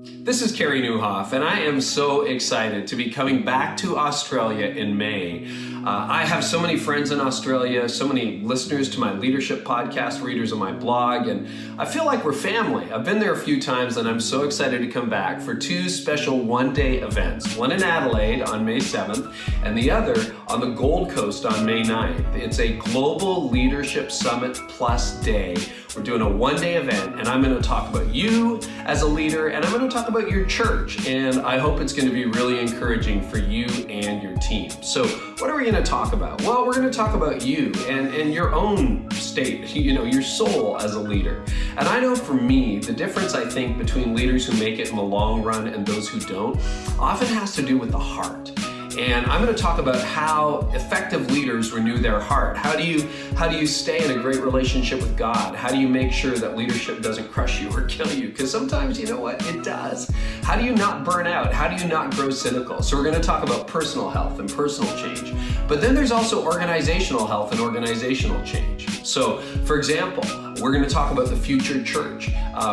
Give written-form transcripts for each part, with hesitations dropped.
This is Carey Nieuwhof, and I am so excited to be coming back to Australia in May. I have so many friends in Australia, so many listeners to my leadership podcast, readers of my blog, and I feel like we're family. I've been there a few times, and I'm so excited to come back for two special one-day events, one in Adelaide on May 7th, and the other on the Gold Coast on May 9th. It's a Global Leadership Summit Plus Day. We're doing a one-day event, and I'm going to talk about you as a leader, and I'm going to talk about your church, and I hope it's going to be really encouraging for you and your team. So what are we going to talk about? Well, we're going to talk about you and your own state, your soul as a leader. And I know for me, the difference I think between leaders who make it in the long run and those who don't often has to do with the heart. And I'm going to talk about how effective leaders renew their heart. How do you stay in a great relationship with God? How do you make sure that leadership doesn't crush you or kill you? Because sometimes, you know what, it does. How do you not burn out? How do you not grow cynical? So we're going to talk about personal health and personal change. But then there's also organizational health and organizational change. So, for example, we're going to talk about the future church.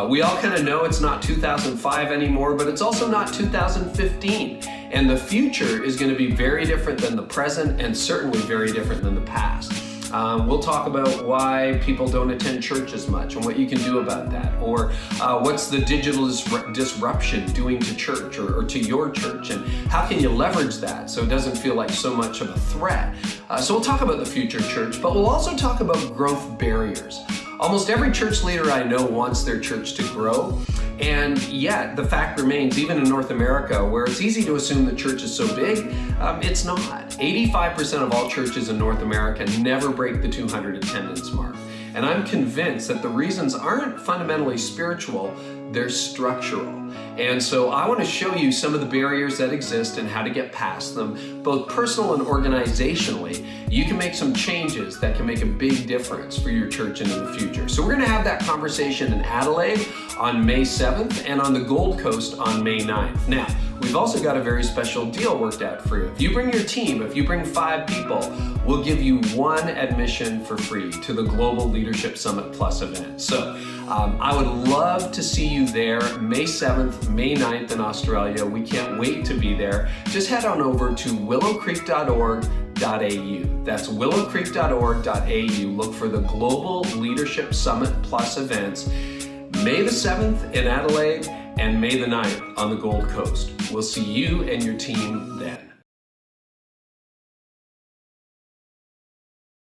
We all kind of know it's not 2005 anymore, but it's also not 2015. And the future is going to be very different than the present and certainly very different than the past. We'll talk about why people don't attend church as much and what you can do about that. Or what's the digital disruption doing to church or to your church, and how can you leverage that so it doesn't feel like so much of a threat. So we'll talk about the future church, but we'll also talk about growth barriers. Almost every church leader I know wants their church to grow, and yet the fact remains, even in North America, where it's easy to assume the church is so big, it's not. 85% of all churches in North America never break the 200 attendance mark. And I'm convinced that the reasons aren't fundamentally spiritual, they're structural. And so I want to show you some of the barriers that exist and how to get past them, both personal and organizationally. You can make some changes that can make a big difference for your church into the future. So we're going to have that conversation in Adelaide on May 7th and on the Gold Coast on May 9th. Now, we've also got a very special deal worked out for you. If you bring your team, if you bring 5 people, we'll give you 1 admission for free to the Global Leadership Summit Plus event. So I would love to see you there May 7th, May 9th in Australia. We can't wait to be there. Just head on over to willowcreek.org.au. That's willowcreek.org.au. Look for the Global Leadership Summit Plus events, May the 7th in Adelaide and May the 9th on the Gold Coast. We'll see you and your team then.